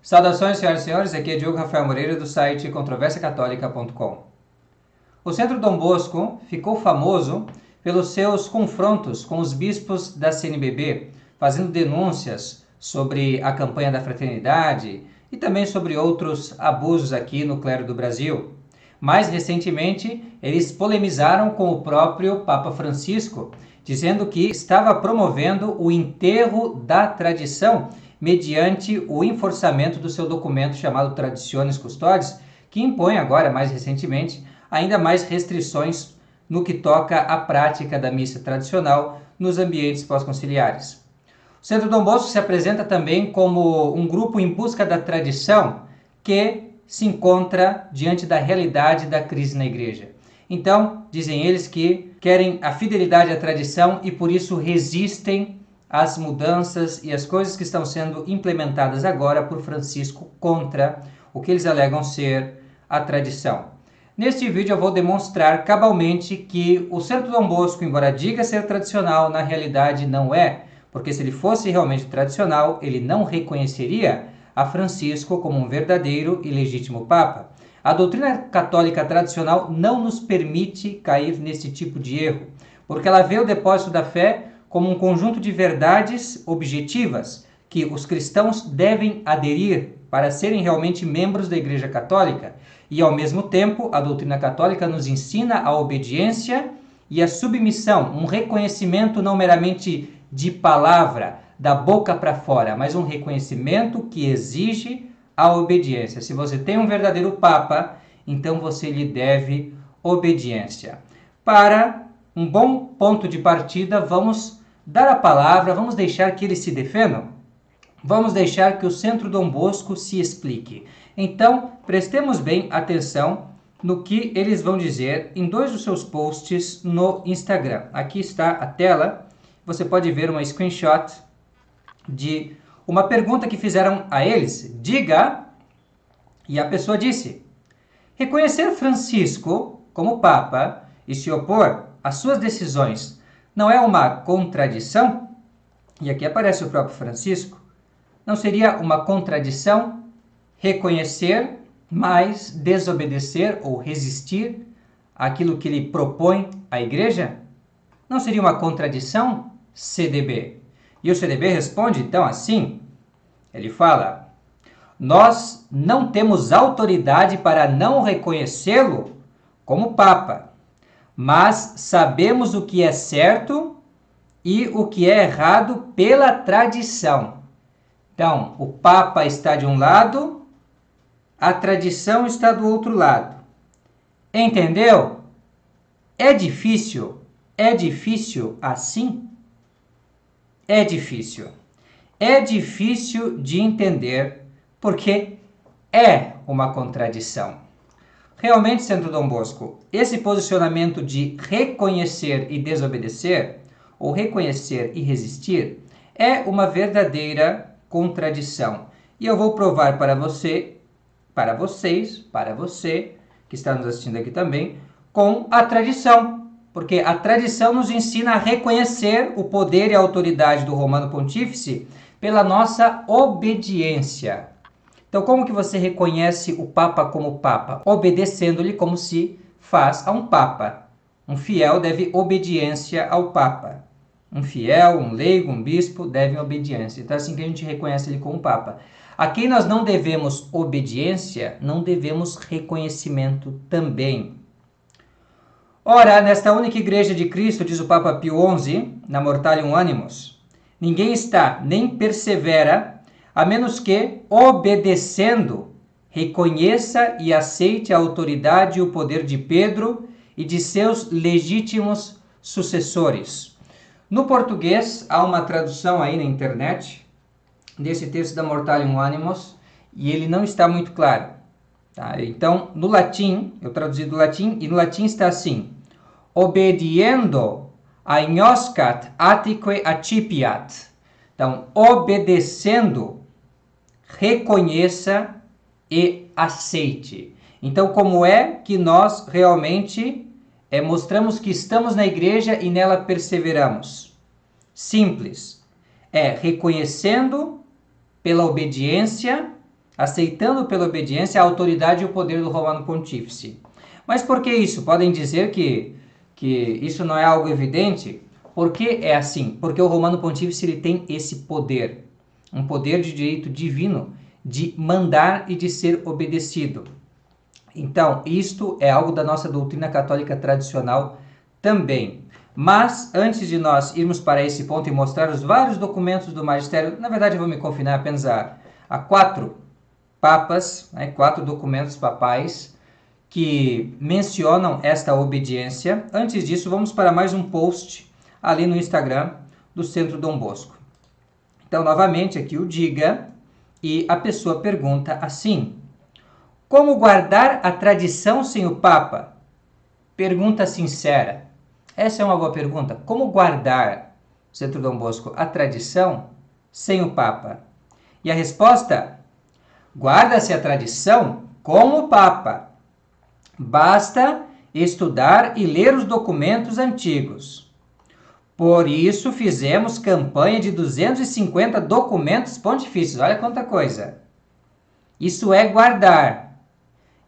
Saudações, senhoras e senhores, aqui é Diogo Rafael Moreira do site controversiacatólica.com. O Centro Dom Bosco ficou famoso pelos seus confrontos com os bispos da CNBB, fazendo denúncias sobre a campanha da fraternidade e também sobre outros abusos aqui no clero do Brasil. Mais recentemente, eles polemizaram com o próprio Papa Francisco, dizendo que estava promovendo o enterro da tradição mediante o enforçamento do seu documento chamado Traditionis Custodes, que impõe agora, mais recentemente, ainda mais restrições no que toca à prática da missa tradicional nos ambientes pós-conciliares. O Centro Dom Bosco se apresenta também como um grupo em busca da tradição que se encontra diante da realidade da crise na igreja. Então, dizem eles que querem a fidelidade à tradição e por isso resistem às mudanças e às coisas que estão sendo implementadas agora por Francisco contra o que eles alegam ser a tradição. Neste vídeo eu vou demonstrar cabalmente que o Centro Dom Bosco, embora diga ser tradicional, na realidade não é, porque se ele fosse realmente tradicional, ele não reconheceria a Francisco como um verdadeiro e legítimo Papa. A doutrina católica tradicional não nos permite cair nesse tipo de erro, porque ela vê o depósito da fé como um conjunto de verdades objetivas que os cristãos devem aderir para serem realmente membros da Igreja Católica. E, ao mesmo tempo, a doutrina católica nos ensina a obediência e a submissão, um reconhecimento não meramente de palavra, da boca para fora, mas um reconhecimento que exige a obediência. Se você tem um verdadeiro Papa, então você lhe deve obediência. Para um bom ponto de partida, vamos dar a palavra, vamos deixar que eles se defendam, vamos deixar que o Centro Dom Bosco se explique. Então, prestemos bem atenção no que eles vão dizer em dois dos seus posts no Instagram. Aqui está a tela, você pode ver uma screenshot de uma pergunta que fizeram a eles. Diga, e a pessoa disse: reconhecer Francisco como Papa e se opor às suas decisões não é uma contradição? E aqui aparece o próprio Francisco. Não seria uma contradição reconhecer, mas desobedecer ou resistir àquilo que ele propõe à igreja? Não seria uma contradição, CDB? E o CDB responde então assim, ele fala: nós não temos autoridade para não reconhecê-lo como Papa, mas sabemos o que é certo e o que é errado pela tradição. Então, o Papa está de um lado, a tradição está do outro lado. Entendeu? É difícil assim? É difícil. É difícil de entender porque é uma contradição. Realmente, Centro Dom Bosco, esse posicionamento de reconhecer e desobedecer, ou reconhecer e resistir, é uma verdadeira contradição. E eu vou provar para você, para você que está nos assistindo aqui também, com a tradição. Porque a tradição nos ensina a reconhecer o poder e a autoridade do Romano Pontífice pela nossa obediência. Então, como que você reconhece o Papa como Papa? Obedecendo-lhe como se faz a um Papa. Um fiel deve obediência ao Papa. Um fiel, um leigo, um bispo devem obediência. Então, é assim que a gente reconhece ele como Papa. A quem nós não devemos obediência, não devemos reconhecimento também. Ora, nesta única igreja de Cristo, diz o Papa Pio XI, na Mortalium Animos, ninguém está, nem persevera, a menos que, obedecendo, reconheça e aceite a autoridade e o poder de Pedro e de seus legítimos sucessores. No português, há uma tradução aí na internet desse texto da Mortalium Animos e ele não está muito claro. Tá? Então, no latim, eu traduzi do latim, e no latim está assim: obediendo agnoscat atque accipiat. Então, obedecendo, reconheça e aceite. Então, como é que nós realmente mostramos que estamos na igreja e nela perseveramos? Simples. É reconhecendo pela obediência aceitando pela obediência a autoridade e o poder do Romano Pontífice. Mas por que isso? Podem dizer que isso não é algo evidente? Por que é assim? Porque o Romano Pontífice ele tem esse poder, um poder de direito divino de mandar e de ser obedecido. Então, isto é algo da nossa doutrina católica tradicional também. Mas, antes de nós irmos para esse ponto e mostrar os vários documentos do magistério, na verdade eu vou me confinar apenas a 4 papas, 4 documentos papais que mencionam esta obediência. Antes disso, vamos para mais um post ali no Instagram do Centro Dom Bosco. Então, novamente, aqui o diga, e a pessoa pergunta assim: como guardar a tradição sem o Papa? Pergunta sincera. Essa é uma boa pergunta. Como guardar, Centro Dom Bosco, a tradição sem o Papa? E a resposta: guarda-se a tradição com o Papa. Basta estudar e ler os documentos antigos. Por isso fizemos campanha de 250 documentos pontifícios. Olha quanta coisa. Isso é guardar.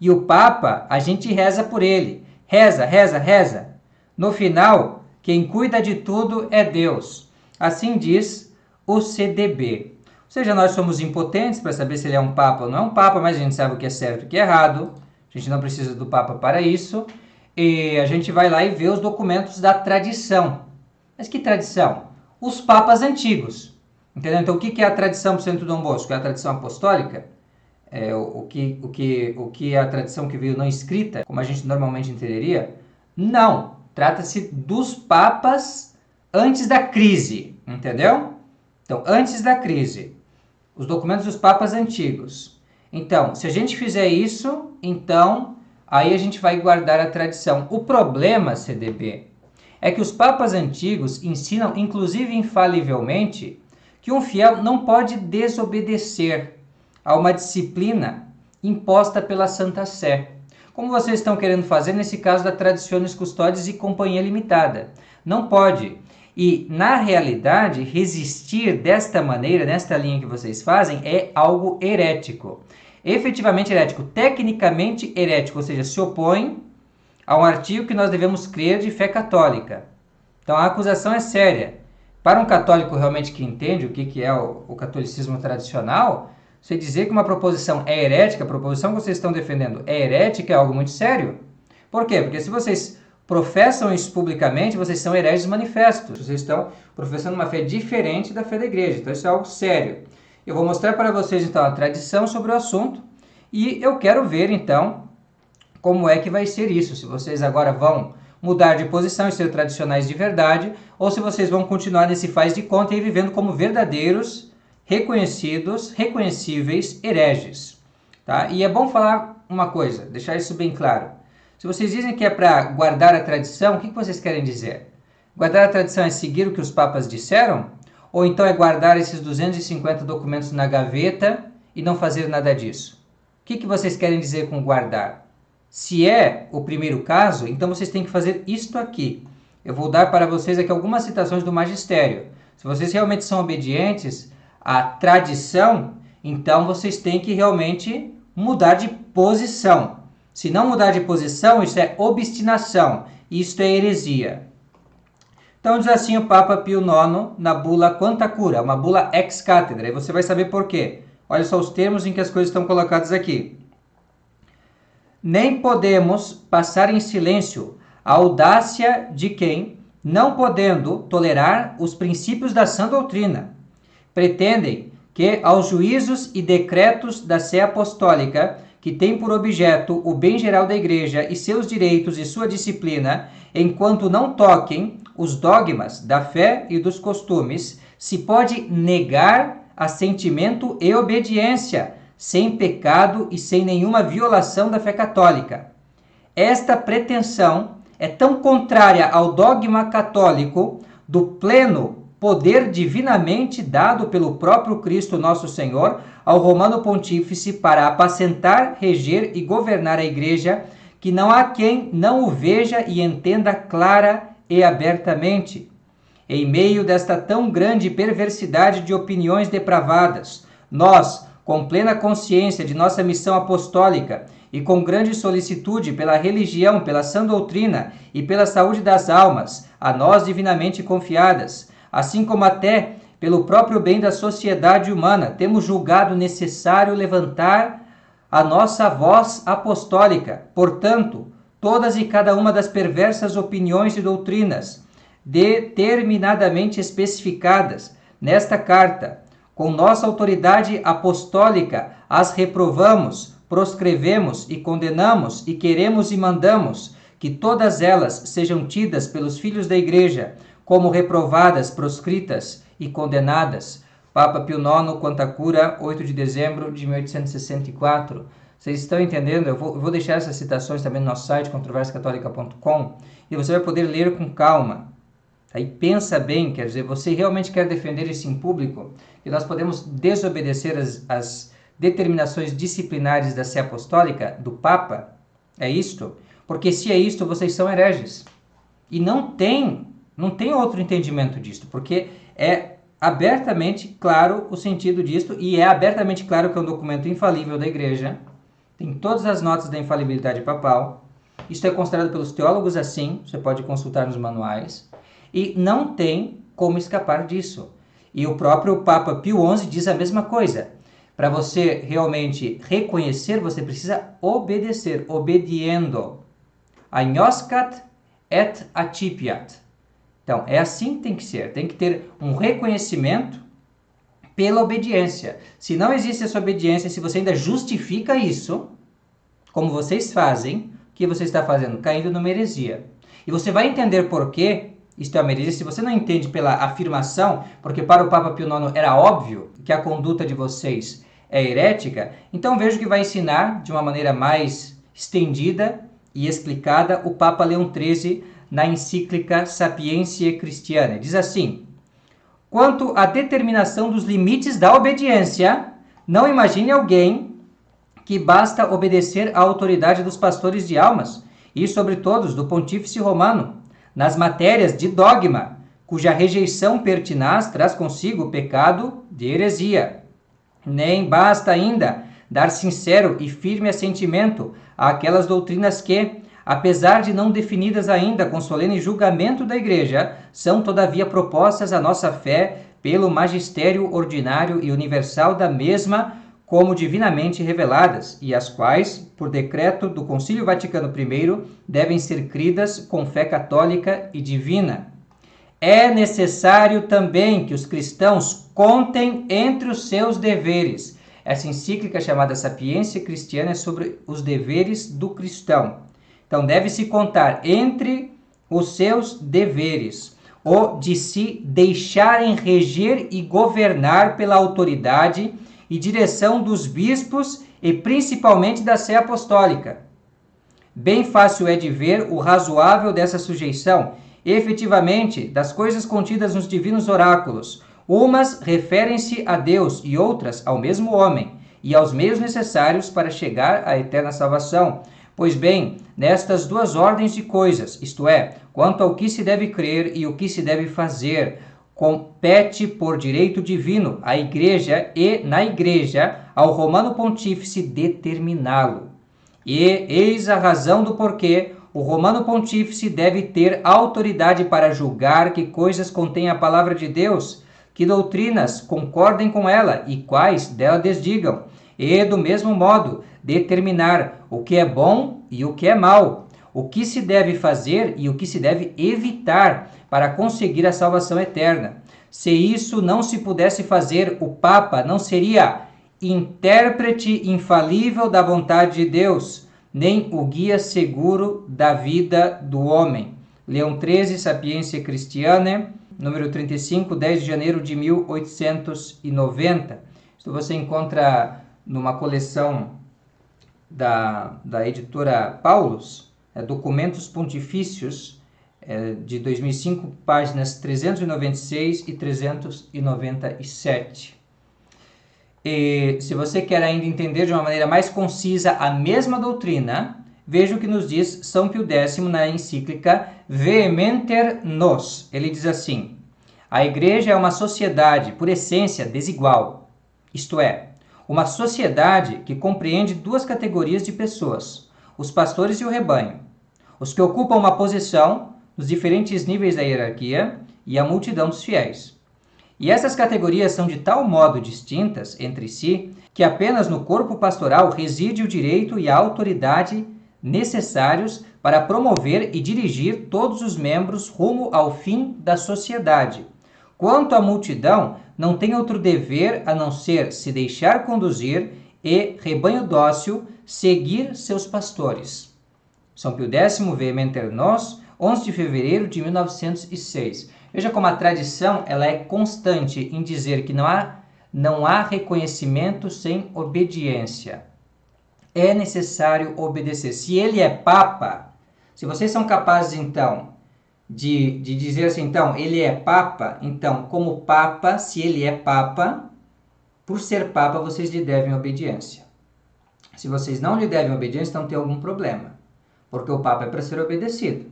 E o Papa, a gente reza por ele. Reza, reza, reza. No final, quem cuida de tudo é Deus. Assim diz o CDB. Ou seja, nós somos impotentes para saber se ele é um Papa ou não é um Papa, mas a gente sabe o que é certo e o que é errado. A gente não precisa do Papa para isso. E a gente vai lá e vê os documentos da tradição. Mas que tradição? Os papas antigos. Entendeu? Então, o que é a tradição do Centro Dom Bosco? É a tradição apostólica? O que é a tradição que veio não escrita, como a gente normalmente entenderia? Não. Trata-se dos papas antes da crise. Entendeu? Então, antes da crise. Os documentos dos papas antigos. Então, se a gente fizer isso, então, aí a gente vai guardar a tradição. O problema, CDB, é que os papas antigos ensinam, inclusive infalivelmente, que um fiel não pode desobedecer a uma disciplina imposta pela Santa Sé, como vocês estão querendo fazer nesse caso da Traditionis Custodes e Companhia Limitada. Não pode. E, na realidade, resistir desta maneira, nesta linha que vocês fazem, é algo herético. Efetivamente herético, tecnicamente herético, ou seja, se opõe a um artigo que nós devemos crer de fé católica. Então a acusação é séria. Para um católico realmente que entende o que é o catolicismo tradicional, você dizer que uma proposição é herética, a proposição que vocês estão defendendo é herética, é algo muito sério. Por quê? Porque se vocês professam isso publicamente, vocês são hereges manifestos. Vocês estão professando uma fé diferente da fé da igreja. Então isso é algo sério. Eu vou mostrar para vocês então a tradição sobre o assunto e eu quero ver então como é que vai ser isso. Se vocês agora vão mudar de posição e ser tradicionais de verdade ou se vocês vão continuar nesse faz de conta e vivendo como verdadeiros, reconhecidos, reconhecíveis hereges. Tá? E é bom falar uma coisa, deixar isso bem claro. Se vocês dizem que é para guardar a tradição, o que vocês querem dizer? Guardar a tradição é seguir o que os papas disseram? Ou então é guardar esses 250 documentos na gaveta e não fazer nada disso? O que vocês querem dizer com guardar? Se é o primeiro caso, então vocês têm que fazer isto aqui. Eu vou dar para vocês aqui algumas citações do magistério. Se vocês realmente são obedientes à tradição, então vocês têm que realmente mudar de posição. Se não mudar de posição, isso é obstinação. Isto é heresia. Então diz assim o Papa Pio IX na bula Quanta Cura, uma bula ex cátedra. E você vai saber por quê. Olha só os termos em que as coisas estão colocadas aqui. Nem podemos passar em silêncio a audácia de quem, não podendo tolerar os princípios da sã doutrina, pretendem que aos juízos e decretos da Sé Apostólica, que tem por objeto o bem geral da Igreja e seus direitos e sua disciplina, enquanto não toquem os dogmas da fé e dos costumes, se pode negar assentimento e obediência, sem pecado e sem nenhuma violação da fé católica. Esta pretensão é tão contrária ao dogma católico do pleno poder divinamente dado pelo próprio Cristo nosso Senhor ao Romano Pontífice para apacentar, reger e governar a Igreja, que não há quem não o veja e entenda clara e abertamente. Em meio desta tão grande perversidade de opiniões depravadas, nós, com plena consciência de nossa missão apostólica e com grande solicitude pela religião, pela sã doutrina e pela saúde das almas, a nós divinamente confiadas, assim como até pelo próprio bem da sociedade humana, temos julgado necessário levantar a nossa voz apostólica. Portanto, todas e cada uma das perversas opiniões e doutrinas determinadamente especificadas nesta carta, com nossa autoridade apostólica, as reprovamos, proscrevemos e condenamos e queremos e mandamos que todas elas sejam tidas pelos filhos da Igreja como reprovadas, proscritas e condenadas. Papa Pio IX, Quanta Cura, 8 de dezembro de 1864. Vocês estão entendendo? Eu vou deixar essas citações também no nosso site, controversiacatólica.com, e você vai poder ler com calma. Aí pensa bem, quer dizer, você realmente quer defender isso em público? Que nós podemos desobedecer as determinações disciplinares da Sé Apostólica, do Papa? É isto? Porque se é isto, vocês são hereges. E não tem outro entendimento disto, porque é abertamente claro o sentido disto, e é abertamente claro que é um documento infalível da Igreja, tem todas as notas da infalibilidade papal, isto é considerado pelos teólogos assim, você pode consultar nos manuais, e não tem como escapar disso. E o próprio Papa Pio XI diz a mesma coisa. Para você realmente reconhecer, você precisa obedecer, obediendo. Agnoscat et accipiat. Então, é assim que tem que ser. Tem que ter um reconhecimento pela obediência. Se não existe essa obediência, se você ainda justifica isso, como vocês fazem, o que você está fazendo? Caindo numa heresia. E você vai entender por quê isto é uma heresia. Se você não entende pela afirmação, porque para o Papa Pio IX era óbvio que a conduta de vocês é herética, então vejo que vai ensinar de uma maneira mais estendida e explicada o Papa Leão XIII na encíclica Sapientiae Christianae. Diz assim: quanto à determinação dos limites da obediência, não imagine alguém que basta obedecer à autoridade dos pastores de almas e, sobre todos, do pontífice romano, nas matérias de dogma, cuja rejeição pertinaz traz consigo o pecado de heresia. Nem basta ainda dar sincero e firme assentimento àquelas doutrinas que, apesar de não definidas ainda com solene julgamento da Igreja, são todavia propostas à nossa fé pelo magistério ordinário e universal da mesma, como divinamente reveladas, e as quais, por decreto do Concílio Vaticano I, devem ser cridas com fé católica e divina. É necessário também que os cristãos contem entre os seus deveres. Essa encíclica chamada Sapientiae Christianae é sobre os deveres do cristão. Então, deve-se contar entre os seus deveres o de se deixarem reger e governar pela autoridade e direção dos bispos e principalmente da Sé Apostólica. Bem fácil é de ver o razoável dessa sujeição, efetivamente, das coisas contidas nos divinos oráculos. Umas referem-se a Deus e outras ao mesmo homem, e aos meios necessários para chegar à eterna salvação. Pois bem, nestas duas ordens de coisas, isto é, quanto ao que se deve crer e o que se deve fazer, compete por direito divino à Igreja e, na Igreja, ao Romano Pontífice determiná-lo. E eis a razão do porquê o Romano Pontífice deve ter autoridade para julgar que coisas contém a palavra de Deus, que doutrinas concordem com ela e quais dela desdigam, e, do mesmo modo, determinar o que é bom e o que é mal, o que se deve fazer e o que se deve evitar para conseguir a salvação eterna. Se isso não se pudesse fazer, o Papa não seria intérprete infalível da vontade de Deus, nem o guia seguro da vida do homem. Leão XIII, Sapientiae Christianae, número 35, 10 de janeiro de 1890. Isto você encontra numa coleção da editora Paulus, Documentos Pontifícios, de 2005, páginas 396 e 397. E se você quer ainda entender de uma maneira mais concisa a mesma doutrina, veja o que nos diz São Pio X na encíclica Vehementer Nos. Ele diz assim: a Igreja é uma sociedade, por essência, desigual. Isto é, uma sociedade que compreende duas categorias de pessoas, os pastores e o rebanho, os que ocupam uma posição nos diferentes níveis da hierarquia e a multidão dos fiéis. E essas categorias são de tal modo distintas entre si que apenas no corpo pastoral reside o direito e a autoridade necessários para promover e dirigir todos os membros rumo ao fim da sociedade. Quanto à multidão, não tem outro dever a não ser se deixar conduzir e, rebanho dócil, seguir seus pastores. São Pio X, Vehementer Nos, 11 de fevereiro de 1906. Veja como a tradição ela é constante em dizer que não há reconhecimento sem obediência. É necessário obedecer. Se ele é Papa, se vocês são capazes, então, de dizer assim, então, ele é Papa, então, como Papa, se ele é Papa, por ser Papa, vocês lhe devem obediência. Se vocês não lhe devem obediência, então tem algum problema, porque o Papa é para ser obedecido.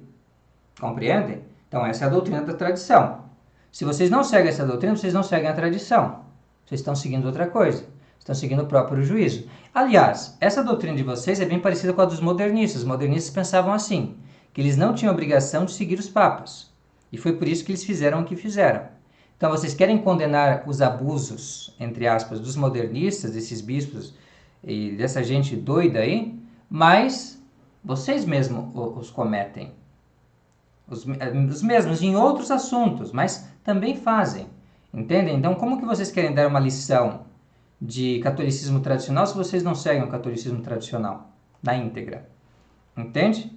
Compreendem? Então, essa é a doutrina da tradição. Se vocês não seguem essa doutrina, vocês não seguem a tradição. Vocês estão seguindo outra coisa. Estão seguindo o próprio juízo. Aliás, essa doutrina de vocês é bem parecida com a dos modernistas. Os modernistas pensavam assim, que eles não tinham obrigação de seguir os papas. E foi por isso que eles fizeram o que fizeram. Então, vocês querem condenar os abusos, entre aspas, dos modernistas, desses bispos e dessa gente doida aí, mas vocês mesmos os cometem. Os mesmos em outros assuntos, mas também fazem. Entendem? Então, como que vocês querem dar uma lição de catolicismo tradicional se vocês não seguem o catolicismo tradicional na íntegra? Entende?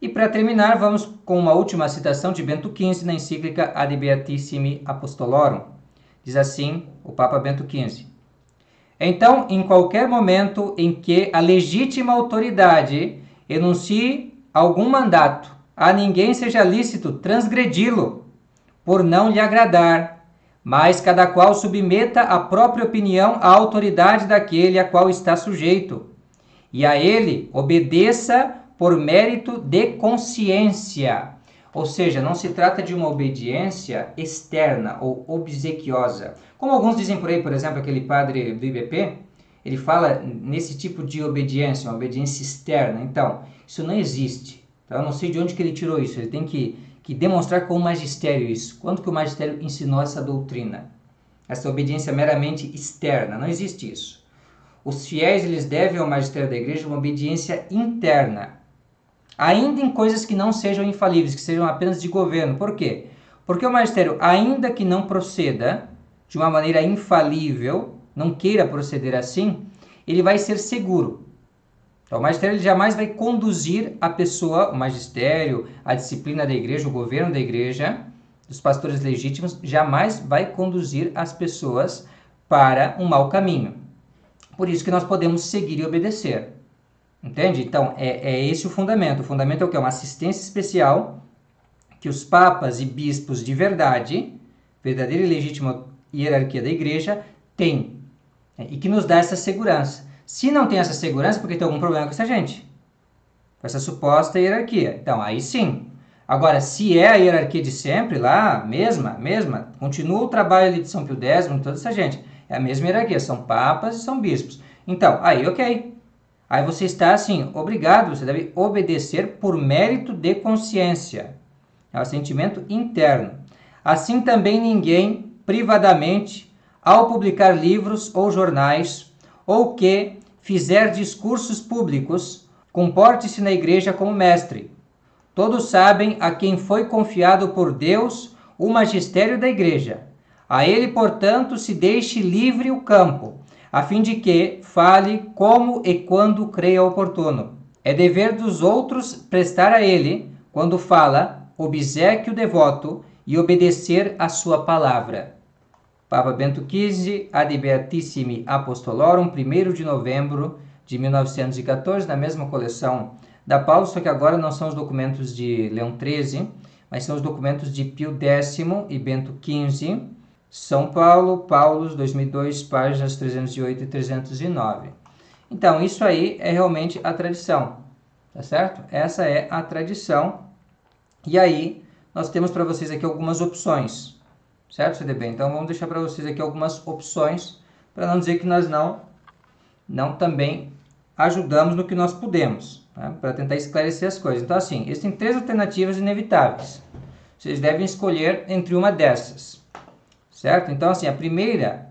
E para terminar, vamos com uma última citação de Bento XV na encíclica Ad Beatissimi Apostolorum. Diz assim o Papa Bento XV. Então, em qualquer momento em que a legítima autoridade enuncie algum mandato, a ninguém seja lícito transgredi-lo, por não lhe agradar, mas cada qual submeta a própria opinião à autoridade daquele a qual está sujeito, e a ele obedeça por mérito de consciência. Ou seja, não se trata de uma obediência externa ou obsequiosa. Como alguns dizem por aí, por exemplo, aquele padre do IBP, ele fala nesse tipo de obediência, uma obediência externa. Então, isso não existe. Então, eu não sei de onde que ele tirou isso. Ele tem que demonstrar com o magistério isso. Quando que o magistério ensinou essa doutrina? Essa obediência meramente externa. Não existe isso. Os fiéis, eles devem ao magistério da igreja uma obediência interna. Ainda em coisas que não sejam infalíveis, que sejam apenas de governo. Por quê? Porque o magistério, ainda que não proceda de uma maneira infalível, não queira proceder assim, ele vai ser seguro. Então, o magistério ele jamais vai conduzir a pessoa, o magistério, a disciplina da igreja, o governo da igreja, dos pastores legítimos, jamais vai conduzir as pessoas para um mau caminho. Por isso que nós podemos seguir e obedecer. Entende? Então, é esse o fundamento. O fundamento é o quê? Uma assistência especial que os papas e bispos de verdade, verdadeira e legítima hierarquia da igreja, têm. E que nos dá essa segurança. Se não tem essa segurança, porque tem algum problema com essa gente. Com essa suposta hierarquia. Então, aí sim. Agora, se é a hierarquia de sempre, lá, mesma, continua o trabalho ali de São Pio X, de toda essa gente. É a mesma hierarquia, são papas e são bispos. Então, aí ok. Aí você está assim, obrigado, você deve obedecer por mérito de consciência. É um sentimento interno. Assim também ninguém, privadamente, ao publicar livros ou jornais, ou que fizer discursos públicos, comporte-se na igreja como mestre. Todos sabem a quem foi confiado por Deus o magistério da igreja. A ele, portanto, se deixe livre o campo, a fim de que fale como e quando creia oportuno. É dever dos outros prestar a ele, quando fala, obséquio devoto e obedecer a sua palavra. Papa Bento XV, Ad Beatissimi Apostolorum, 1º de novembro de 1914, na mesma coleção da Paulo, só que agora não são os documentos de Leão XIII, mas são os documentos de Pio X e Bento XV, São Paulo, Paulus, 2002, páginas 308 e 309. Então, isso aí é realmente a tradição, tá certo? Essa é a tradição. E aí, nós temos para vocês aqui algumas opções, certo, CDB? Então, vamos deixar para vocês aqui algumas opções, para não dizer que nós não não também ajudamos no que nós podemos, tá? Para tentar esclarecer as coisas. Então, assim, existem 3 alternativas inevitáveis. Vocês devem escolher entre uma dessas, certo? Então, assim, a primeira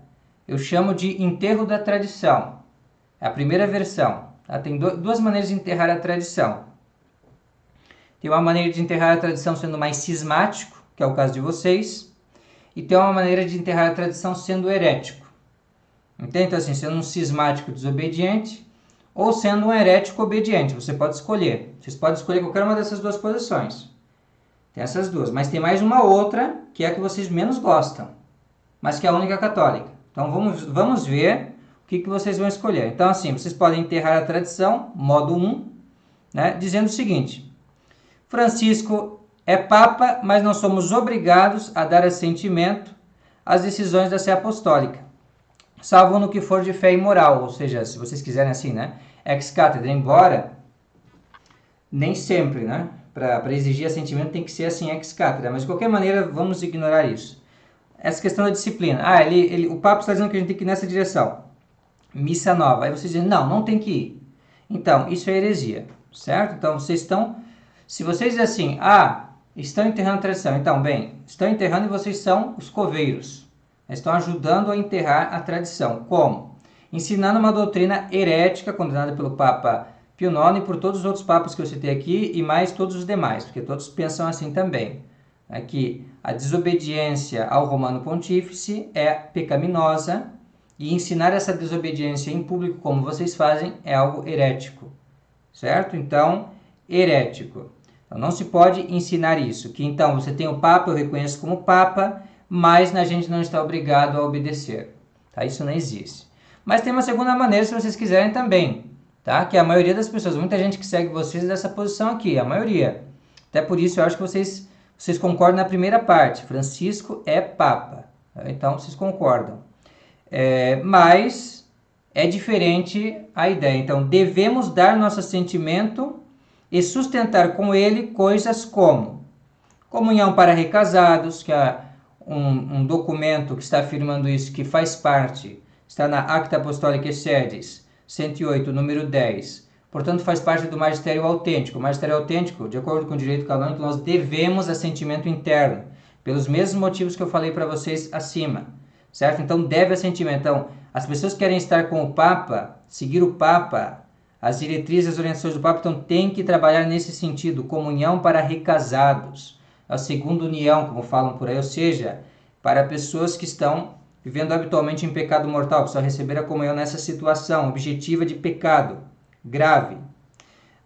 eu chamo de enterro da tradição. É a primeira versão. Tá? Tem duas maneiras de enterrar a tradição. Tem uma maneira de enterrar a tradição sendo mais cismático, que é o caso de vocês, e tem uma maneira de enterrar a tradição sendo herético. Entende? Então, assim, sendo um cismático desobediente ou sendo um herético obediente. Você pode escolher. Vocês podem escolher qualquer uma dessas duas posições. Tem essas duas. Mas tem mais uma outra, que é a que vocês menos gostam, mas que é a única católica. Então, vamos ver o que vocês vão escolher. Então, assim, vocês podem enterrar a tradição, modo 1, né, dizendo o seguinte: Francisco é Papa, mas não somos obrigados a dar assentimento às decisões da Sé Apostólica, salvo no que for de fé e moral, ou seja, se vocês quiserem assim, né, ex cathedra, embora nem sempre, né, para exigir assentimento tem que ser assim ex cathedra, mas de qualquer maneira vamos ignorar isso. Essa questão da disciplina, o Papa está dizendo que a gente tem que ir nessa direção, missa nova, aí vocês dizem, não tem que ir. Então, isso é heresia, certo? Então, se vocês dizem assim, estão enterrando a tradição, então, bem, estão enterrando e vocês são os coveiros, estão ajudando a enterrar a tradição. Como? Ensinando uma doutrina herética, condenada pelo Papa Pio IX e por todos os outros papas que eu citei aqui, e mais todos os demais, porque todos pensam assim também. É que a desobediência ao Romano Pontífice é pecaminosa, e ensinar essa desobediência em público, como vocês fazem, é algo herético, certo? Então, herético. Então, não se pode ensinar isso, que então você tem o Papa, eu reconheço como Papa, mas a gente não está obrigado a obedecer, tá? Isso não existe. Mas tem uma segunda maneira, se vocês quiserem também, tá? Que a maioria das pessoas, muita gente que segue vocês é dessa posição aqui, a maioria. Até por isso eu acho que vocês concordam na primeira parte, Francisco é Papa, então vocês concordam. Mas é diferente a ideia. Então, devemos dar nosso assentimento e sustentar com ele coisas como comunhão para recasados, que é um documento que está afirmando isso, que faz parte, está na Acta Apostolicae Sedis 108, número 10. Portanto, faz parte do magistério autêntico. O magistério autêntico, de acordo com o direito canônico, nós devemos assentimento interno, pelos mesmos motivos que eu falei para vocês acima. Certo? Então, deve assentimento. Então, as pessoas que querem estar com o Papa, seguir o Papa, as diretrizes, as orientações do Papa, então tem que trabalhar nesse sentido, comunhão para recasados, a segunda união, como falam por aí, ou seja, para pessoas que estão vivendo habitualmente em pecado mortal, precisam receber a comunhão nessa situação objetiva de pecado grave.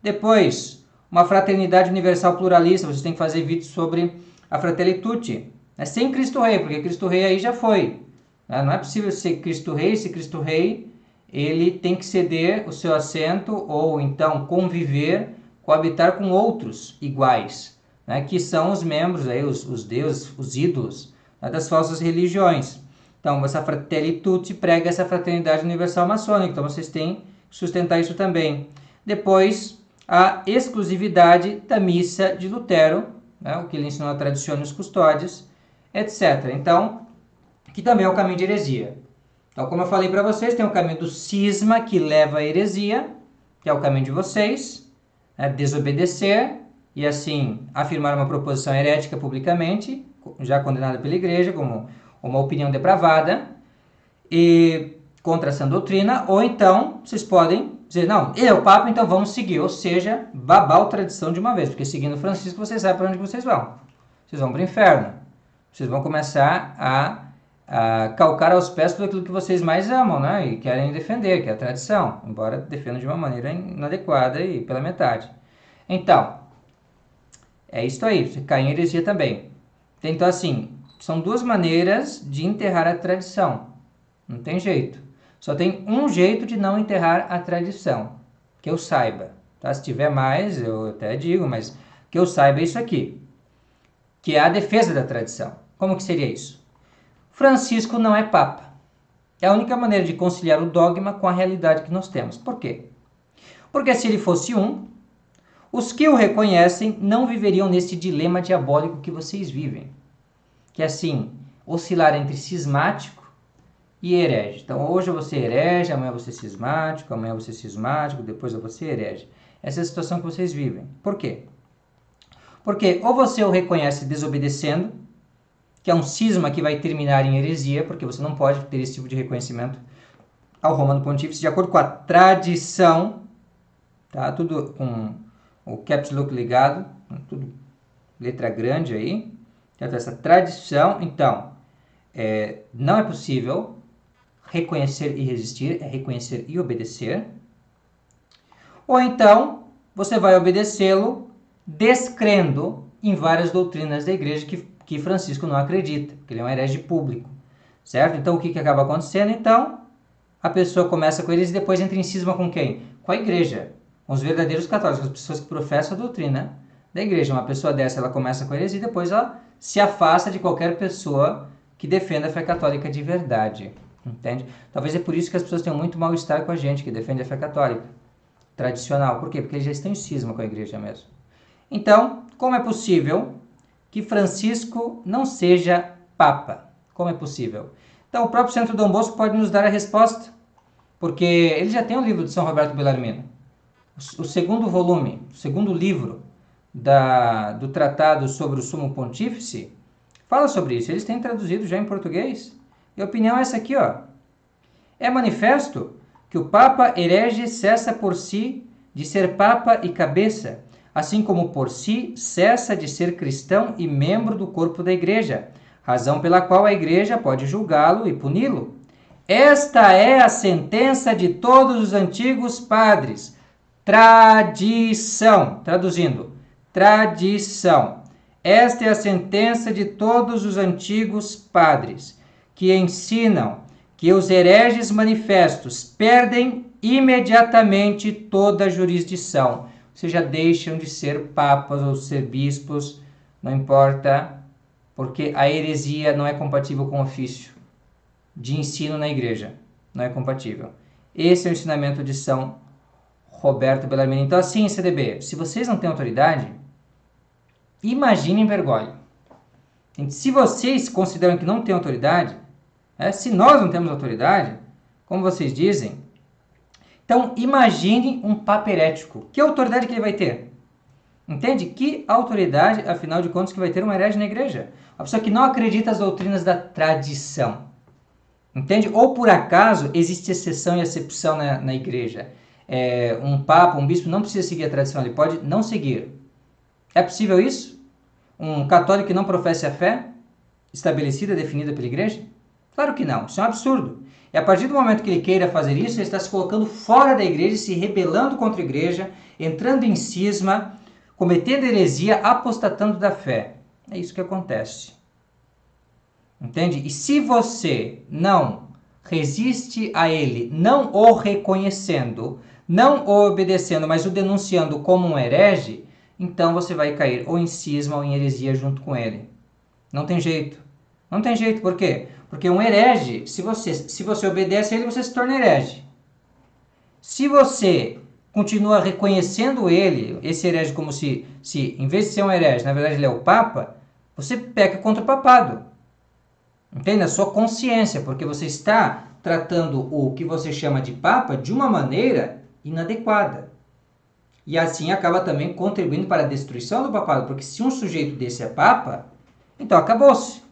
Depois, uma fraternidade universal pluralista, vocês têm que fazer vídeos sobre a Fratelli Tutti, sem Cristo Rei, porque Cristo Rei aí já foi. Não é possível ser Cristo Rei, se Cristo Rei, ele tem que ceder o seu assento ou então conviver, coabitar com outros iguais, né, que são os membros, aí, os deuses, os ídolos, né, das falsas religiões. Então, essa Fratelli Tutti prega essa fraternidade universal maçônica, então vocês têm que sustentar isso também. Depois, a exclusividade da missa de Lutero, né, o que ele ensinou a Traditionis Custodes, etc. Então, que também é o caminho de heresia. Então, como eu falei para vocês, tem o caminho do cisma, que leva à heresia, que é o caminho de vocês, né, desobedecer e, assim, afirmar uma proposição herética publicamente, já condenada pela igreja como uma opinião depravada, e contra essa doutrina, ou então, vocês podem dizer, não, ele é o Papa, então vamos seguir, ou seja, babar a tradição de uma vez, porque seguindo Francisco, vocês sabem para onde vocês vão. Vocês vão para o inferno. Vocês vão começar a calcar aos pés tudo aquilo que vocês mais amam, né? E querem defender, que é a tradição, embora defendam de uma maneira inadequada e pela metade. Então, é isso aí, você cai em heresia também. Então, assim, são duas maneiras de enterrar a tradição. Não tem jeito. Só tem um jeito de não enterrar a tradição, que eu saiba. Tá? Se tiver mais, eu até digo, mas que eu saiba é isso aqui, que é a defesa da tradição. Como que seria isso? Francisco não é Papa. É a única maneira de conciliar o dogma com a realidade que nós temos. Por quê? Porque se ele fosse um, os que o reconhecem não viveriam nesse dilema diabólico que vocês vivem. Que é assim, oscilar entre cismático e herege. Então, hoje eu vou ser herege, amanhã eu vou ser cismático, amanhã eu vou ser cismático, depois eu vou ser herege. Essa é a situação que vocês vivem. Por quê? Porque ou você o reconhece desobedecendo, que é um cisma que vai terminar em heresia, porque você não pode ter esse tipo de reconhecimento ao Romano Pontífice, de acordo com a tradição, tá? Tudo com o caps lock ligado, tudo letra grande aí, certo? Essa tradição, então, não é possível reconhecer e resistir, é reconhecer e obedecer. Ou então, você vai obedecê-lo descrendo em várias doutrinas da igreja que Francisco não acredita, que ele é um herege público, certo? Então, o que acaba acontecendo? Então, a pessoa começa com eles e depois entra em cisma com quem? Com a igreja, com os verdadeiros católicos, as pessoas que professam a doutrina da igreja. Uma pessoa dessa, ela começa com eles e depois ela se afasta de qualquer pessoa que defenda a fé católica de verdade, entende? Talvez é por isso que as pessoas tenham muito mal-estar com a gente, que defende a fé católica tradicional. Por quê? Porque eles já estão em cisma com a igreja mesmo. Então, como é possível que Francisco não seja Papa? Como é possível? Então, o próprio Centro Dom Bosco pode nos dar a resposta, porque ele já tem o livro de São Roberto Bellarmino. O segundo volume, o segundo livro do Tratado sobre o Sumo Pontífice, fala sobre isso. Eles têm traduzido já em português. E a opinião é essa aqui, ó. É manifesto que o Papa herege cessa por si de ser Papa e cabeça, assim como por si cessa de ser cristão e membro do corpo da Igreja, razão pela qual a Igreja pode julgá-lo e puni-lo. Esta é a sentença de todos os antigos padres. Tradição. Traduzindo, tradição. Esta é a sentença de todos os antigos padres, que ensinam que os hereges manifestos perdem imediatamente toda a jurisdição, ou seja, deixam de ser papas ou ser bispos, não importa, porque a heresia não é compatível com o ofício de ensino na igreja, não é compatível. Esse é o ensinamento de São Roberto Bellarmino. Então, assim, CDB, se vocês não têm autoridade, imaginem Bergoglio. Se vocês consideram que não têm autoridade, se nós não temos autoridade, como vocês dizem, então imagine um papa herético. Que autoridade que ele vai ter? Entende? Que autoridade, afinal de contas, que vai ter um herege na igreja? Uma pessoa que não acredita nas doutrinas da tradição. Entende? Ou por acaso existe exceção e acepção na igreja. Um papa, um bispo não precisa seguir a tradição, ele pode não seguir. É possível isso? Um católico que não professa a fé estabelecida, definida pela igreja? Claro que não, isso é um absurdo. E a partir do momento que ele queira fazer isso, ele está se colocando fora da igreja, se rebelando contra a igreja, entrando em cisma, cometendo heresia, apostatando da fé. É isso que acontece. Entende? E se você não resiste a ele, não o reconhecendo, não o obedecendo, mas o denunciando como um herege, então você vai cair ou em cisma ou em heresia junto com ele. Não tem jeito. Não tem jeito, por quê? Porque um herege, se você obedece a ele, você se torna herege. Se você continua reconhecendo ele, esse herege, como se em vez de ser um herege, na verdade ele é o Papa, você peca contra o papado. Entende? Na sua consciência, porque você está tratando o que você chama de Papa de uma maneira inadequada. E assim acaba também contribuindo para a destruição do papado, porque se um sujeito desse é Papa, então acabou-se.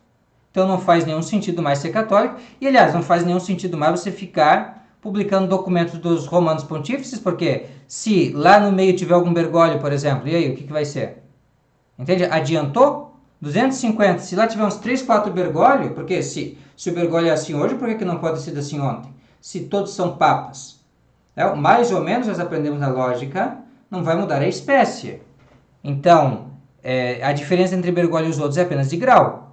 Então não faz nenhum sentido mais ser católico, e aliás, não faz nenhum sentido mais você ficar publicando documentos dos romanos pontífices, porque se lá no meio tiver algum Bergoglio, por exemplo, e aí, o que vai ser? Entende? Adiantou? 250, se lá tiver uns 3, 4 Bergoglio, porque se o Bergoglio é assim hoje, por que não pode ser assim ontem? Se todos são papas. Mais ou menos, nós aprendemos na lógica, não vai mudar a espécie. Então, a diferença entre Bergoglio e os outros é apenas de grau.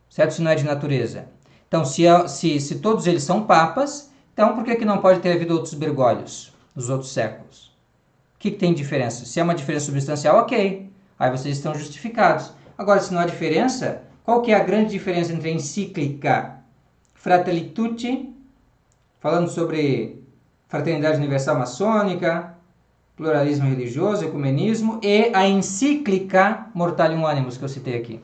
Certo? Se não é de natureza. Então, se todos eles são papas, então por que não pode ter havido outros Bergoglios nos outros séculos? O que tem diferença? Se é uma diferença substancial, ok. Aí vocês estão justificados. Agora, se não há diferença, qual que é a grande diferença entre a encíclica Fratelli Tutti, falando sobre fraternidade universal maçônica, pluralismo religioso, ecumenismo, e a encíclica Mortalium Animus, que eu citei aqui?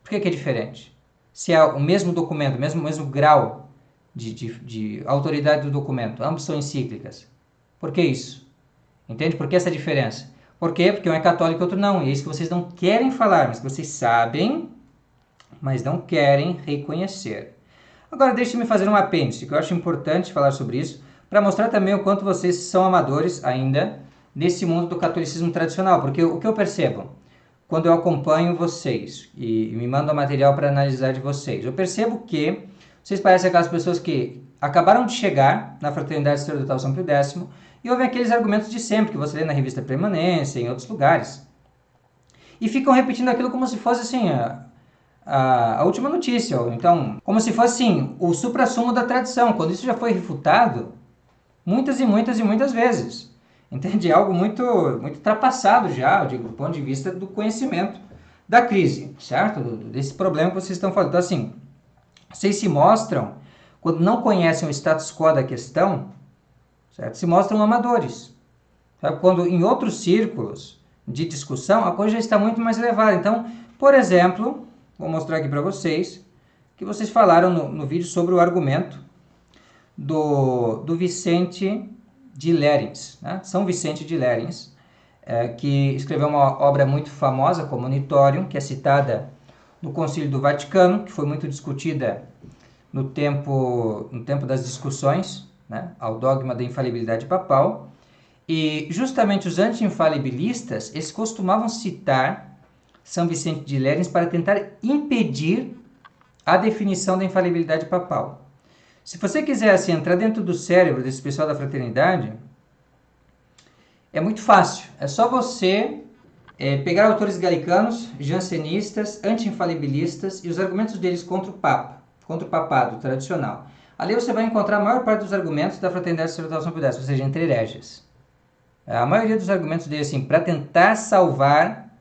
Por que é diferente? Se é o mesmo documento, mesmo grau de autoridade do documento. Ambos são encíclicas. Por que isso? Entende? Por que essa diferença? Por quê? Porque um é católico e outro não. E é isso que vocês não querem falar, mas que vocês sabem, mas não querem reconhecer. Agora, deixe-me fazer um apêndice, que eu acho importante falar sobre isso, para mostrar também o quanto vocês são amadores ainda nesse mundo do catolicismo tradicional. Porque o que eu percebo quando eu acompanho vocês e me mandam material para analisar de vocês, eu percebo que vocês parecem aquelas pessoas que acabaram de chegar na Fraternidade Sacerdotal São Pio X e ouvem aqueles argumentos de sempre que você lê na revista Permanência, em outros lugares, e ficam repetindo aquilo como se fosse assim a última notícia, ou então como se fosse assim o suprassumo da tradição, quando isso já foi refutado muitas e muitas e muitas vezes. Entende? É algo muito ultrapassado já, eu digo, do ponto de vista do conhecimento da crise, certo? Desse problema que vocês estão falando. Então, assim, vocês se mostram, quando não conhecem o status quo da questão, certo? Se mostram amadores. Sabe? Quando em outros círculos de discussão, a coisa já está muito mais elevada. Então, por exemplo, vou mostrar aqui para vocês, que vocês falaram no vídeo sobre o argumento do Vicente de Lérins, né? São Vicente de Lérins, que escreveu uma obra muito famosa, Comunitorium, que é citada no Concílio do Vaticano, que foi muito discutida no tempo das discussões, né, ao dogma da infalibilidade papal. E justamente os anti-infalibilistas, eles costumavam citar São Vicente de Lérins para tentar impedir a definição da infalibilidade papal. Se você quiser assim, entrar dentro do cérebro desse pessoal da fraternidade, é muito fácil. É só você pegar autores galicanos, jansenistas, anti-infalibilistas e os argumentos deles contra o Papa, contra o papado tradicional. Ali você vai encontrar a maior parte dos argumentos da Fraternidade Sacerdotal São Pio X, ou seja, entre hereges. A maioria dos argumentos deles, assim, para tentar salvar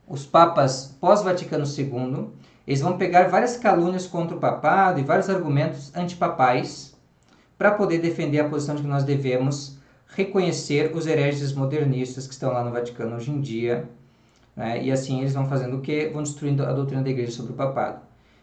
os papas pós-Vaticano II, eles vão pegar várias calúnias contra o papado e vários argumentos antipapais para poder defender a posição de que nós devemos reconhecer os hereges modernistas que estão lá no Vaticano hoje em dia, né? E assim eles vão fazendo o quê? Vão destruindo a doutrina da igreja sobre o papado.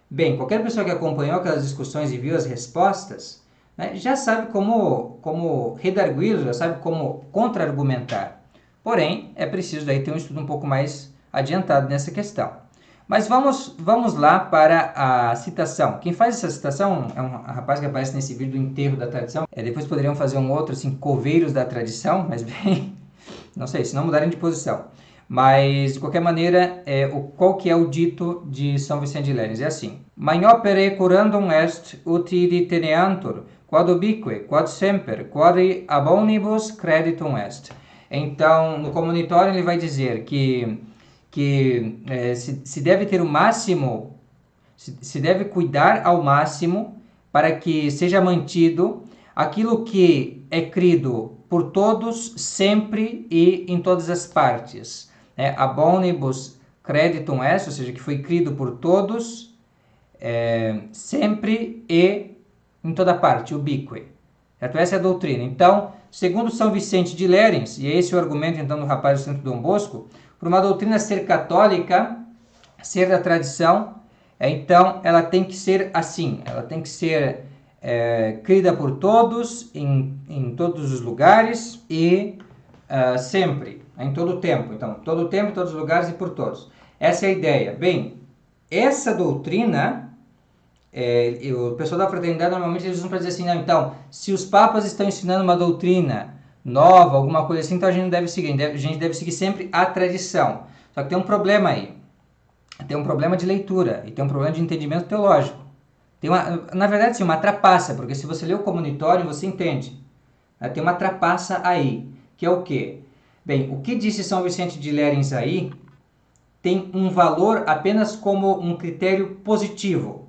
Bem, qualquer pessoa que acompanhou aquelas discussões e viu as respostas, né, já sabe como redarguir, já sabe como contra-argumentar. Porém, é preciso daí ter um estudo um pouco mais adiantado nessa questão. Mas vamos lá para a citação. Quem faz essa citação é um rapaz que aparece nesse vídeo do enterro da tradição. Depois poderiam fazer um outro, assim, coveiros da tradição, mas bem, não sei, se não mudarem de posição. Mas, de qualquer maneira, qual que é o dito de São Vicente de Lérins? É assim: "Magn opere curandum est uti teneantur, quod ubique, quod semper, quod ab omnibus creditum est." Então, no Comunitório ele vai dizer que se deve ter o máximo, se deve cuidar ao máximo para que seja mantido aquilo que é crido por todos, sempre e em todas as partes. Ab omnibus creditum est, ou seja, que foi crido por todos, sempre e em toda parte, ubique. Certo? Essa é a doutrina. Então, segundo São Vicente de Lérins, e esse é o argumento então do rapaz do Santo Dom Bosco, por uma doutrina ser católica, ser da tradição, então ela tem que ser assim, ela tem que ser crida por todos, em todos os lugares e sempre, em todo o tempo. Então, todo o tempo, em todos os lugares e por todos. Essa é a ideia. Bem, essa doutrina, o pessoal da fraternidade normalmente eles usam para dizer assim, não, então, se os papas estão ensinando uma doutrina nova, alguma coisa assim, então a gente não deve seguir, a gente deve seguir sempre a tradição. Só que tem um problema aí, tem um problema de leitura e tem um problema de entendimento teológico. Na verdade, sim, uma trapaça, porque se você lê o Comunitório, você entende. Tem uma trapaça aí, que é o quê? Bem, o que disse São Vicente de Lérins aí tem um valor apenas como um critério positivo,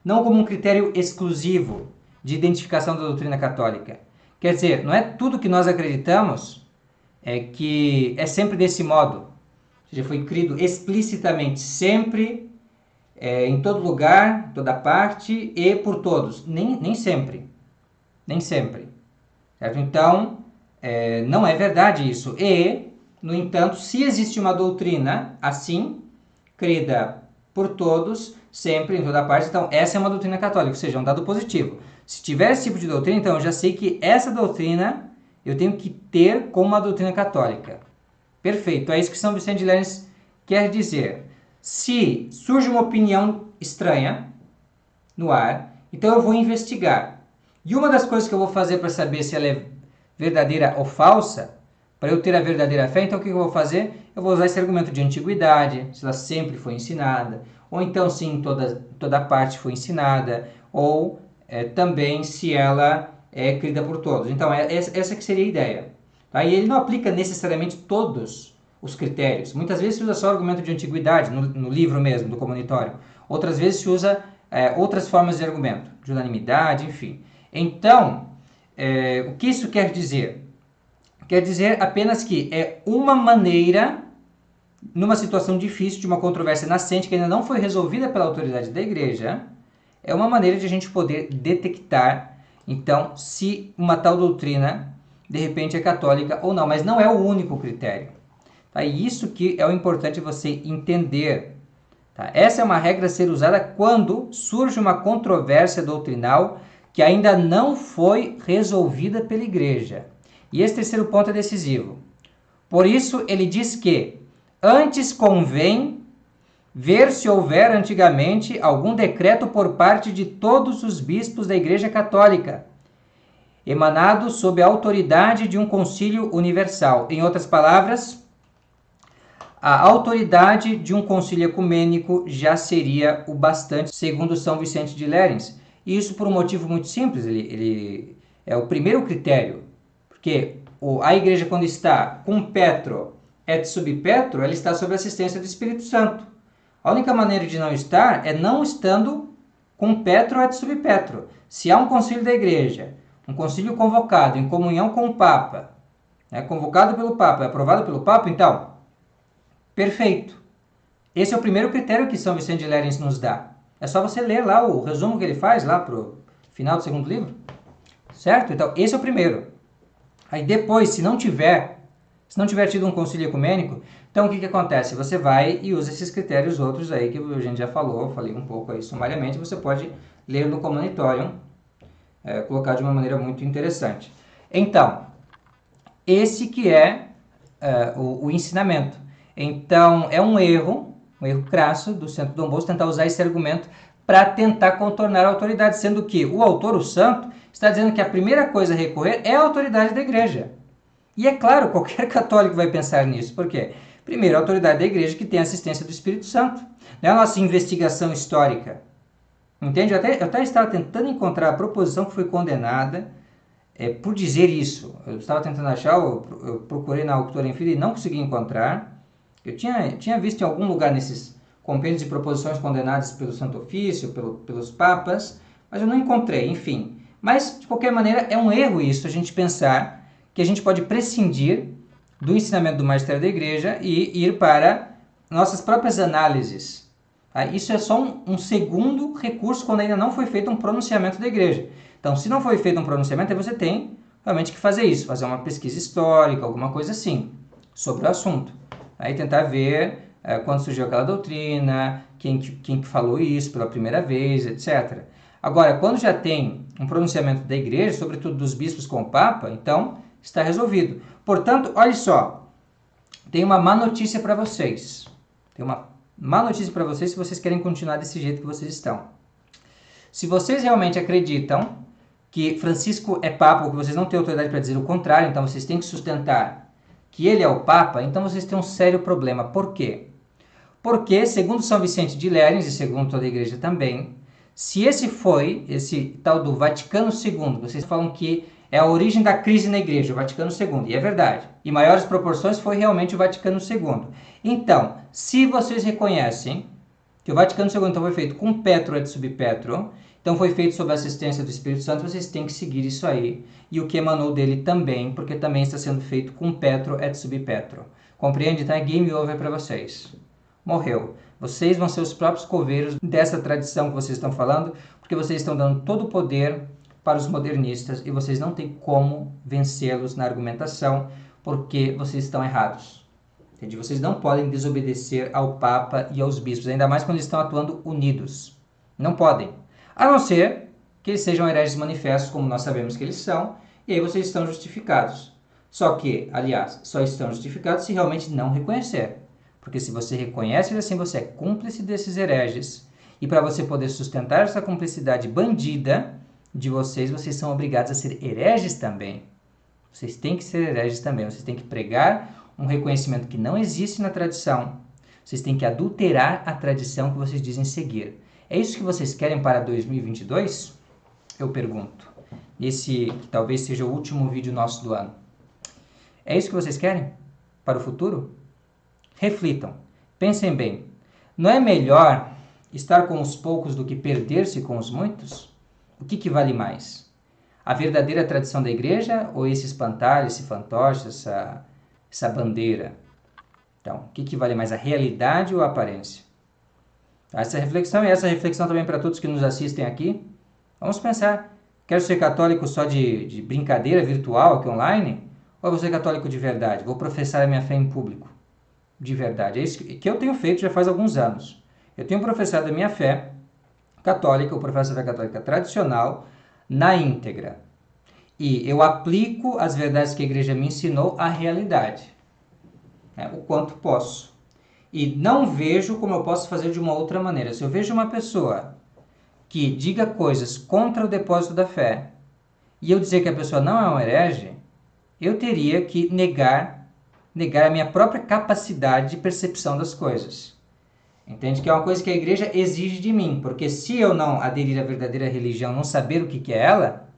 não como um critério exclusivo de identificação da doutrina católica. Quer dizer, não é tudo que nós acreditamos que é sempre desse modo. Ou seja, foi crido explicitamente sempre, em todo lugar, toda parte e por todos. Nem sempre. Nem sempre. Certo? Então, não é verdade isso. E, no entanto, se existe uma doutrina assim, crida por todos, sempre, em toda parte, então essa é uma doutrina católica, ou seja, é um dado positivo. Se tiver esse tipo de doutrina, então eu já sei que essa doutrina eu tenho que ter como uma doutrina católica. Perfeito, é isso que São Vicente de Lernes quer dizer. Se surge uma opinião estranha no ar, então eu vou investigar. E uma das coisas que eu vou fazer para saber se ela é verdadeira ou falsa, para eu ter a verdadeira fé, então o que eu vou fazer? Eu vou usar esse argumento de antiguidade, se ela sempre foi ensinada, ou então sim, toda parte foi ensinada, ou também se ela é crida por todos. Então, essa que seria a ideia. Tá? E ele não aplica necessariamente todos os critérios. Muitas vezes se usa só o argumento de antiguidade, no livro mesmo, do comunitório. Outras vezes se usa outras formas de argumento, de unanimidade, enfim. Então, o que isso quer dizer? Quer dizer apenas que é uma maneira, numa situação difícil, de uma controvérsia nascente que ainda não foi resolvida pela autoridade da igreja, é uma maneira de a gente poder detectar, então, se uma tal doutrina, de repente, é católica ou não. Mas não é o único critério. Tá? E isso que é o importante você entender. Tá? Essa é uma regra a ser usada quando surge uma controvérsia doutrinal que ainda não foi resolvida pela igreja. E esse terceiro ponto é decisivo. Por isso, ele diz que antes convém ver se houver antigamente algum decreto por parte de todos os bispos da Igreja Católica, emanado sob a autoridade de um concílio universal. Em outras palavras, a autoridade de um concílio ecumênico já seria o bastante, segundo São Vicente de Lernes. E isso por um motivo muito simples, ele é o primeiro critério, porque a igreja quando está com Petro et sub Petro, ela está sob a assistência do Espírito Santo. A única maneira de não estar é não estando com Petro et sub Petro. Se há um concílio da igreja, um concílio convocado em comunhão com o Papa, convocado pelo Papa, aprovado pelo Papa, então, perfeito. Esse é o primeiro critério que São Vicente de Lernes nos dá. É só você ler lá o resumo que ele faz lá para o final do segundo livro. Certo? Então, esse é o primeiro. Aí depois, se não tiver tido um concílio ecumênico, então o que acontece? Você vai e usa esses critérios outros aí que a gente já falou, falei um pouco aí sumariamente, você pode ler no Communitorium, colocar de uma maneira muito interessante. Então, esse que é o ensinamento. Então, é um erro crasso do Centro Dom Bosco tentar usar esse argumento para tentar contornar a autoridade, sendo que o autor, o santo, está dizendo que a primeira coisa a recorrer é a autoridade da igreja. E é claro, qualquer católico vai pensar nisso. Por quê? Primeiro, a autoridade da igreja que tem a assistência do Espírito Santo. Não é a nossa investigação histórica. Entende? Eu até estava tentando encontrar a proposição que foi condenada por dizer isso. Eu estava tentando achar, eu procurei na Auctora em Fide e não consegui encontrar. Eu tinha visto em algum lugar nesses compêndios de proposições condenadas pelo Santo Ofício, pelos papas, mas eu não encontrei, enfim. Mas, de qualquer maneira, é um erro isso, a gente pensar que a gente pode prescindir do ensinamento do magistério da igreja e ir para nossas próprias análises. Tá? Isso é só um segundo recurso quando ainda não foi feito um pronunciamento da igreja. Então, se não foi feito um pronunciamento, aí você tem realmente que fazer isso, fazer uma pesquisa histórica, alguma coisa assim, sobre o assunto. Aí tentar ver quando surgiu aquela doutrina, quem falou isso pela primeira vez, etc. Agora, quando já tem um pronunciamento da igreja, sobretudo dos bispos com o Papa, então está resolvido. Portanto, olha só, tem uma má notícia para vocês. Tem uma má notícia para vocês se vocês querem continuar desse jeito que vocês estão. Se vocês realmente acreditam que Francisco é Papa, ou que vocês não têm autoridade para dizer o contrário, então vocês têm que sustentar que ele é o Papa, então vocês têm um sério problema. Por quê? Porque, segundo São Vicente de Lernes, e segundo toda a igreja também, se esse tal do Vaticano II, vocês falam que é a origem da crise na igreja, o Vaticano II, e é verdade. Em maiores proporções foi realmente o Vaticano II. Então, se vocês reconhecem que o Vaticano II então, foi feito com Petro et sub Petro, então foi feito sob a assistência do Espírito Santo, vocês têm que seguir isso aí. E o que emanou dele também, porque também está sendo feito com Petro et sub Petro. Compreende? Então é game over para vocês. Morreu. Vocês vão ser os próprios coveiros dessa tradição que vocês estão falando, porque vocês estão dando todo o poder para os modernistas e vocês não têm como vencê-los na argumentação, porque vocês estão errados. Entende? Vocês não podem desobedecer ao Papa e aos bispos, ainda mais quando eles estão atuando unidos. Não podem. A não ser que eles sejam hereges manifestos, como nós sabemos que eles são, e aí vocês estão justificados. Só que, aliás, só estão justificados se realmente não reconhecer. Porque se você reconhece, assim você é cúmplice desses hereges. E para você poder sustentar essa cumplicidade bandida de vocês, vocês são obrigados a ser hereges também. Vocês têm que ser hereges também. Vocês têm que pregar um reconhecimento que não existe na tradição. Vocês têm que adulterar a tradição que vocês dizem seguir. É isso que vocês querem para 2022? Eu pergunto. Esse que talvez seja o último vídeo nosso do ano. É isso que vocês querem para o futuro? Reflitam. Pensem bem. Não é melhor estar com os poucos do que perder-se com os muitos? O que vale mais? A verdadeira tradição da igreja ou esse espantalho, esse fantoche, essa bandeira? Então, o que vale mais, a realidade ou a aparência? Essa reflexão, e essa reflexão também para todos que nos assistem aqui. Vamos pensar, quero ser católico só de brincadeira virtual aqui online? Ou vou ser católico de verdade? Vou professar a minha fé em público? De verdade. É isso que eu tenho feito já faz alguns anos. Eu tenho professado a minha fé católica, eu professo a fé católica tradicional, na íntegra. E eu aplico as verdades que a igreja me ensinou à realidade. O quanto posso. E não vejo como eu posso fazer de uma outra maneira. Se eu vejo uma pessoa que diga coisas contra o depósito da fé, e eu dizer que a pessoa não é um herege, eu teria que negar a minha própria capacidade de percepção das coisas. Entende? Que é uma coisa que a igreja exige de mim, porque se eu não aderir à verdadeira religião, não saber o que é ela,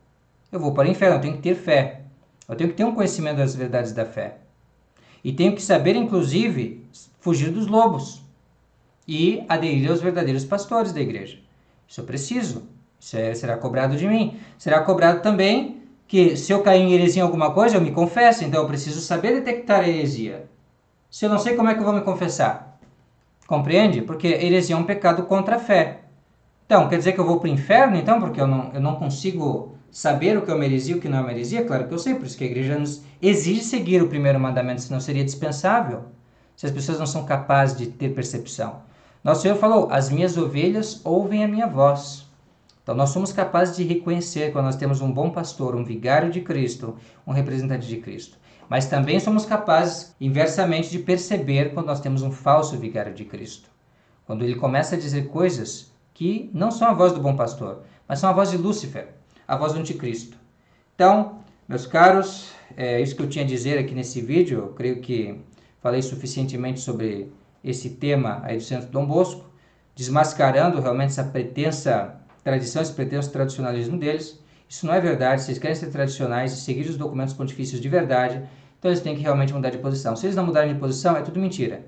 eu vou para o inferno, eu tenho que ter fé. Eu tenho que ter um conhecimento das verdades da fé. E tenho que saber, inclusive, fugir dos lobos e aderir aos verdadeiros pastores da igreja. Isso eu preciso. Isso será cobrado de mim. Será cobrado também que se eu cair em heresia em alguma coisa, eu me confesso. Então eu preciso saber detectar a heresia. Se eu não sei, como é que eu vou me confessar? Compreende? Porque heresia é um pecado contra a fé. Então, quer dizer que eu vou para o inferno, então, porque eu não consigo saber o que é uma heresia e o que não é uma heresia? Claro que eu sei, por isso que a igreja nos exige seguir o primeiro mandamento, senão seria dispensável, se as pessoas não são capazes de ter percepção. Nosso Senhor falou, as minhas ovelhas ouvem a minha voz. Então, nós somos capazes de reconhecer quando nós temos um bom pastor, um vigário de Cristo, um representante de Cristo. Mas também somos capazes, inversamente, de perceber quando nós temos um falso vigário de Cristo. Quando ele começa a dizer coisas que não são a voz do bom pastor, mas são a voz de Lúcifer, a voz do anticristo. Então, meus caros, é isso que eu tinha a dizer aqui nesse vídeo. Eu creio que falei suficientemente sobre esse tema aí do Centro Dom Bosco, desmascarando realmente essa pretensa tradição, esse pretenso tradicionalismo deles. Isso não é verdade. Se eles querem ser tradicionais e seguir os documentos pontifícios de verdade, então eles têm que realmente mudar de posição. Se eles não mudarem de posição, é tudo mentira.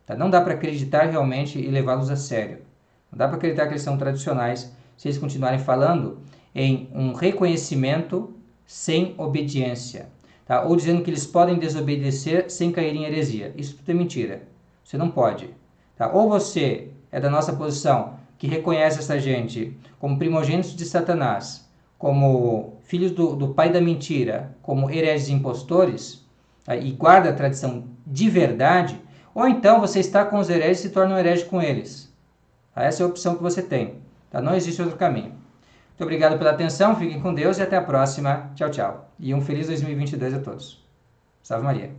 Tá? Não dá para acreditar realmente e levá-los a sério. Não dá para acreditar que eles são tradicionais se eles continuarem falando em um reconhecimento sem obediência. Tá? Ou dizendo que eles podem desobedecer sem cair em heresia. Isso tudo é mentira. Você não pode. Tá? Ou você é da nossa posição, que reconhece essa gente como primogênitos de Satanás, como filhos do pai da mentira, como hereges impostores, tá? E guarda a tradição de verdade, ou então você está com os hereges e se torna um herege com eles. Tá? Essa é a opção que você tem. Tá? Não existe outro caminho. Muito obrigado pela atenção, fiquem com Deus e até a próxima. Tchau, tchau. E um feliz 2022 a todos. Salve Maria.